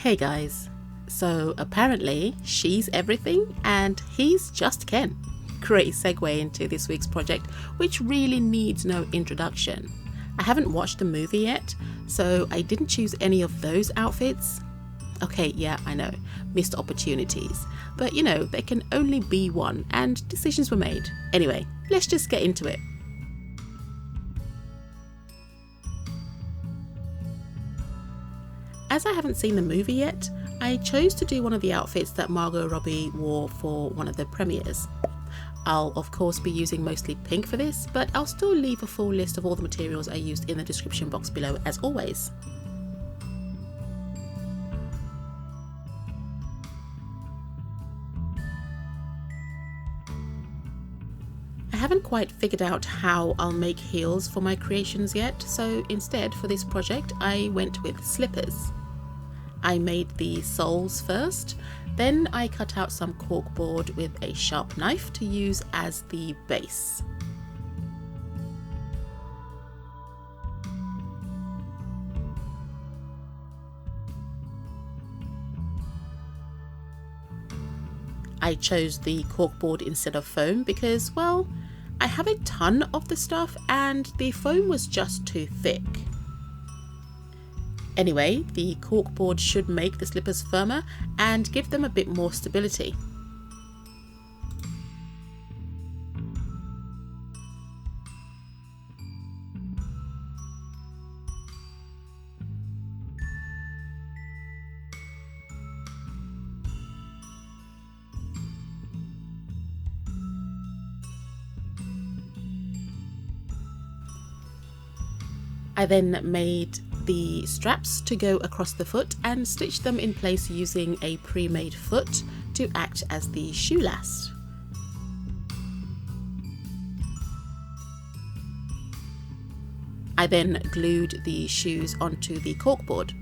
Hey guys, so apparently she's everything and he's just Ken. Great segue into this week's project, which really needs no introduction. I haven't watched the movie yet, so I didn't choose any of those outfits. Okay, yeah, I know, missed opportunities, but you know, there can only be one and decisions were made. Anyway, let's just get into it. As I haven't seen the movie yet, I chose to do one of the outfits that Margot Robbie wore for one of the premieres. I'll of course be using mostly pink for this, but I'll still leave a full list of all the materials I used in the description box below as always. I haven't quite figured out how I'll make heels for my creations yet, so instead for this project I went with slippers. I made the soles first, then I cut out some cork board with a sharp knife to use as the base. I chose the cork board instead of foam because, well, I have a ton of the stuff and the foam was just too thick. Anyway, the cork board should make the slippers firmer and give them a bit more stability. I then made the straps to go across the foot and stitched them in place using a pre-made foot to act as the shoe last. I then glued the shoes onto the cork board.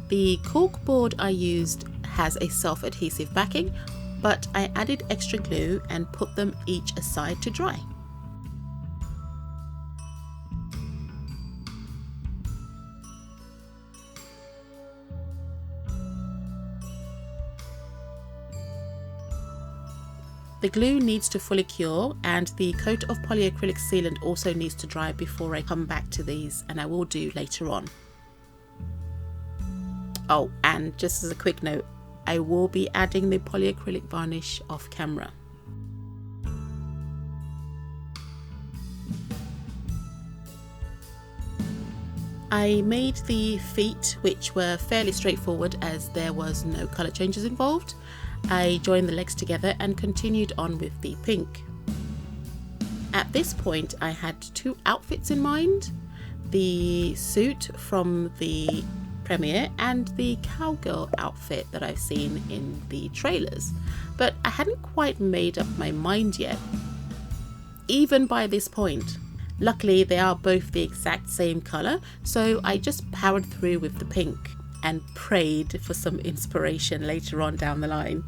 The cork board I used has a self-adhesive backing, but I added extra glue and put them each aside to dry. The glue needs to fully cure and the coat of polyacrylic sealant also needs to dry before I come back to these, and I will do later on. Oh, and just as a quick note, I will be adding the polyacrylic varnish off camera. I made the feet, which were fairly straightforward as there was no colour changes involved. I joined the legs together and continued on with the pink. At this point I had two outfits in mind, the suit from the premiere and the cowgirl outfit that I've seen in the trailers, but I hadn't quite made up my mind yet, even by this point. Luckily they are both the exact same colour, so I just powered through with the pink and prayed for some inspiration later on down the line.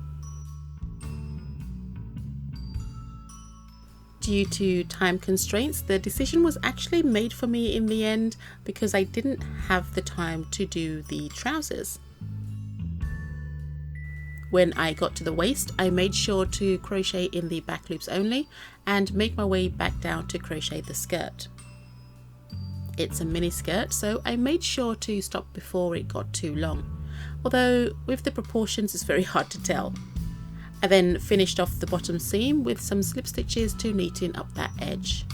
Due to time constraints, the decision was actually made for me in the end because I didn't have the time to do the trousers. When I got to the waist, I made sure to crochet in the back loops only and make my way back down to crochet the skirt. It's a mini skirt, so I made sure to stop before it got too long, although with the proportions it's very hard to tell. I then finished off the bottom seam with some slip stitches to neaten up that edge.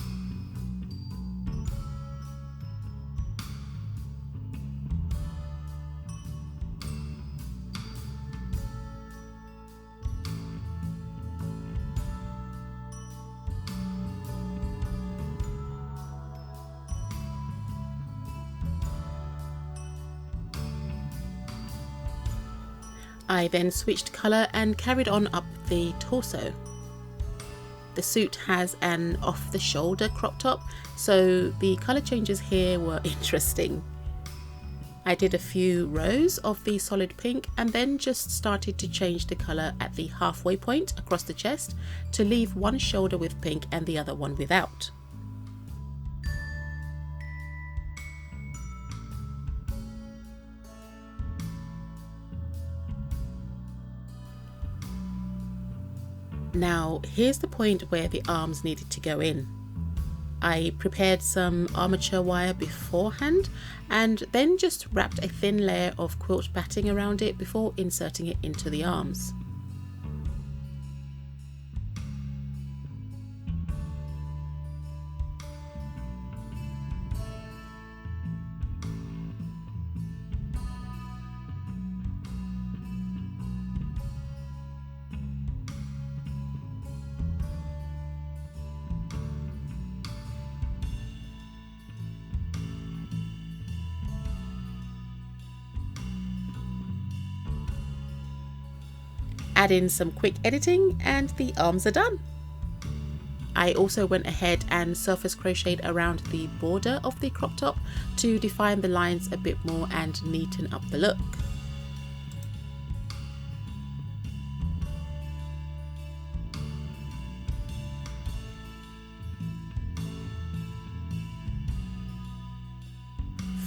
I then switched colour and carried on up the torso. The suit has an off-the-shoulder crop top, so the colour changes here were interesting. I did a few rows of the solid pink and then just started to change the colour at the halfway point across the chest to leave one shoulder with pink and the other one without. Now here's the point where the arms needed to go in. I prepared some armature wire beforehand and then just wrapped a thin layer of quilt batting around it before inserting it into the arms. Add in some quick editing and the arms are done. I also went ahead and surface crocheted around the border of the crop top to define the lines a bit more and neaten up the look.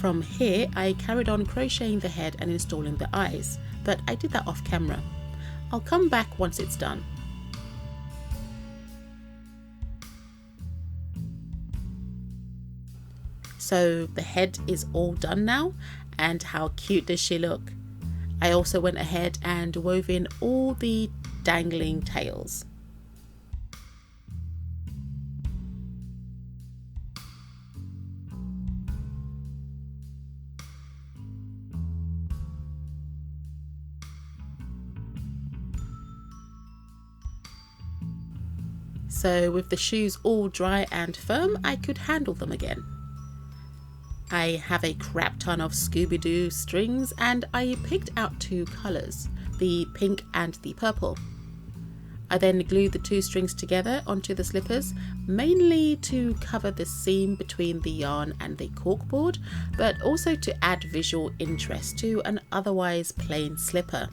From here I carried on crocheting the head and installing the eyes, but I did that off camera. I'll come back once it's done. So the head is all done now, and how cute does she look? I also went ahead and wove in all the dangling tails. So with the shoes all dry and firm, I could handle them again. I have a crap ton of Scoubidou strings and I picked out two colours, the pink and the purple. I then glued the two strings together onto the slippers, mainly to cover the seam between the yarn and the cork board, but also to add visual interest to an otherwise plain slipper.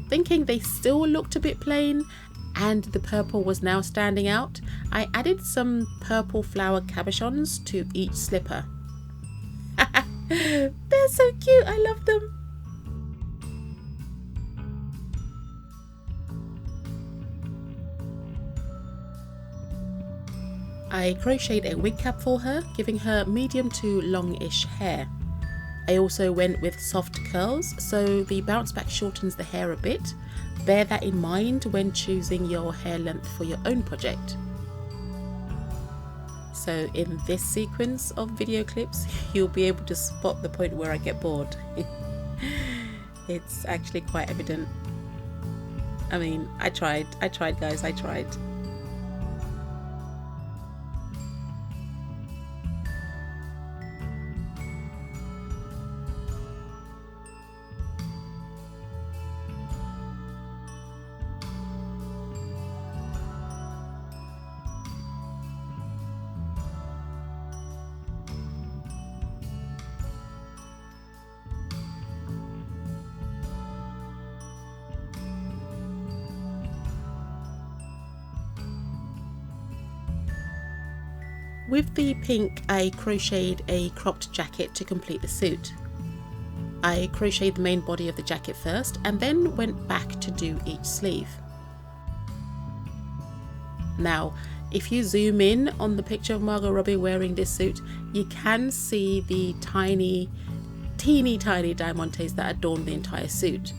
Thinking they still looked a bit plain and the purple was now standing out, I added some purple flower cabochons to each slipper. They're so cute, I love them. I crocheted a wig cap for her, giving her medium to longish hair. I also went with soft curls, so the bounce back shortens the hair a bit. Bear that in mind when choosing your hair length for your own project. So in this sequence of video clips, you'll be able to spot the point where I get bored. It's actually quite evident. I mean, I tried guys, I tried. With the pink, I crocheted a cropped jacket to complete the suit. I crocheted the main body of the jacket first and then went back to do each sleeve. Now, if you zoom in on the picture of Margot Robbie wearing this suit, you can see the teeny tiny diamantes that adorn the entire suit.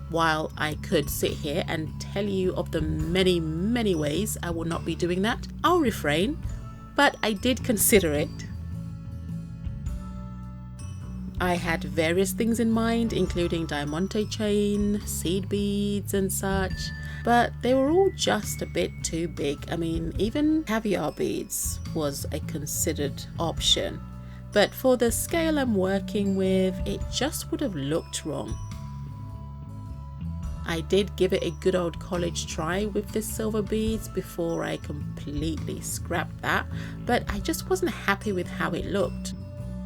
While I could sit here and tell you of the many ways I will not be doing that, I'll refrain. But I did consider it. I had various things in mind, including diamante chain, seed beads and such, but they were all just a bit too big. I mean, even caviar beads was a considered option, but for the scale I'm working with, it just would have looked wrong. I did give it a good old college try with the silver beads before I completely scrapped that, but I just wasn't happy with how it looked.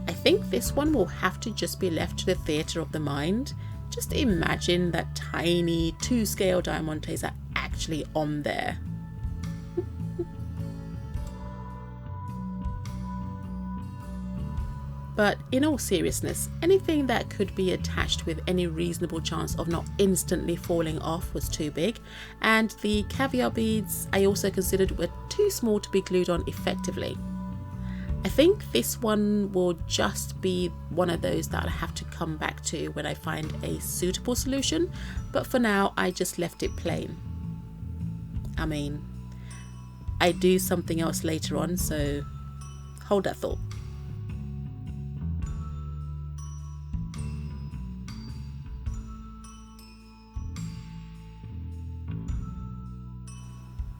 I think this one will have to just be left to the theatre of the mind. Just imagine that tiny 2-scale diamantes are actually on there. But in all seriousness, anything that could be attached with any reasonable chance of not instantly falling off was too big, and the caviar beads I also considered were too small to be glued on effectively. I think this one will just be one of those that I'll have to come back to when I find a suitable solution, but for now I just left it plain. I mean, I do something else later on, so hold that thought.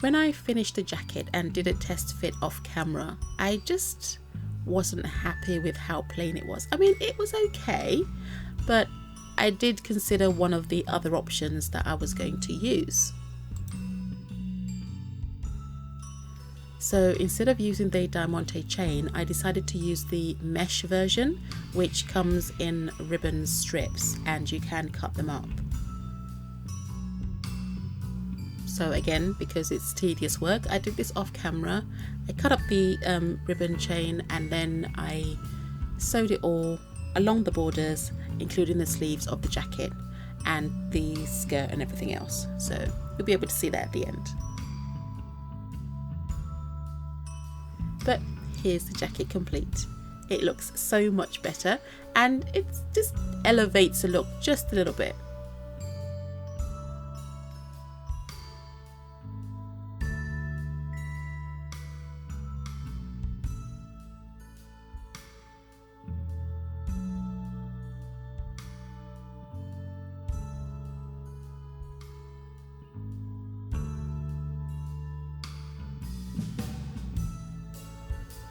When I finished the jacket and did a test fit off camera, I just wasn't happy with how plain it was. I mean, it was okay, but I did consider one of the other options that I was going to use. So instead of using the diamante chain, I decided to use the mesh version, which comes in ribbon strips and you can cut them up. So again, because it's tedious work, I did this off camera. I cut up the ribbon chain and then I sewed it all along the borders, including the sleeves of the jacket and the skirt and everything else. So you'll be able to see that at the end. But here's the jacket complete. It looks so much better and it just elevates the look just a little bit.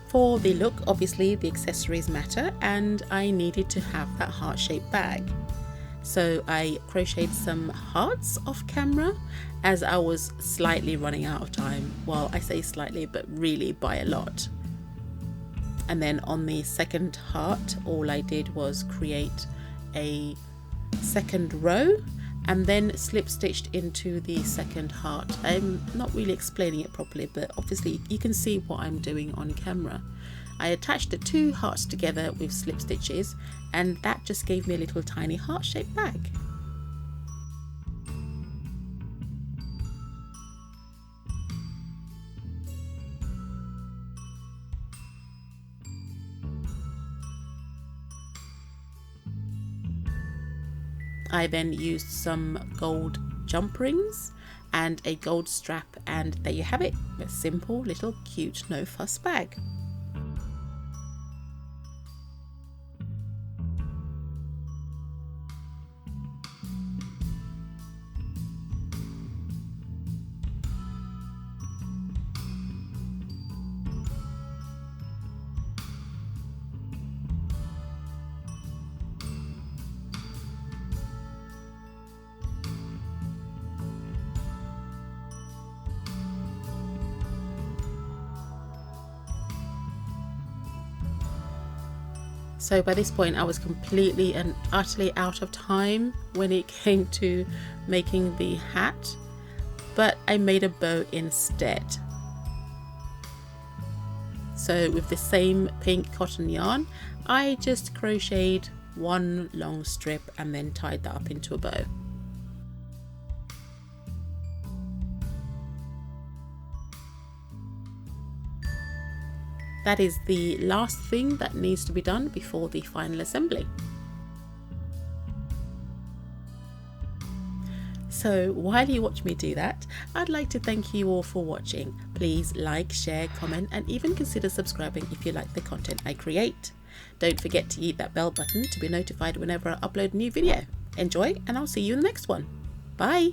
For the look, obviously the accessories matter and I needed to have that heart-shaped bag. So I crocheted some hearts off camera as I was slightly running out of time. Well, I say slightly, but really by a lot. And then on the second heart, all I did was create a second row and then slip stitched into the second heart. I'm not really explaining it properly, but obviously you can see what I'm doing on camera. I attached the 2 hearts together with slip stitches and that just gave me a little tiny heart-shaped bag. I then used some gold jump rings and a gold strap, and there you have it, a simple little cute no fuss bag. So by this point I was completely and utterly out of time when it came to making the hat, but I made a bow instead. So with the same pink cotton yarn, I just crocheted one long strip and then tied that up into a bow. That is the last thing that needs to be done before the final assembly. So while you watch me do that, I'd like to thank you all for watching. Please like, share, comment, and even consider subscribing if you like the content I create. Don't forget to hit that bell button to be notified whenever I upload a new video. Enjoy, and I'll see you in the next one. Bye!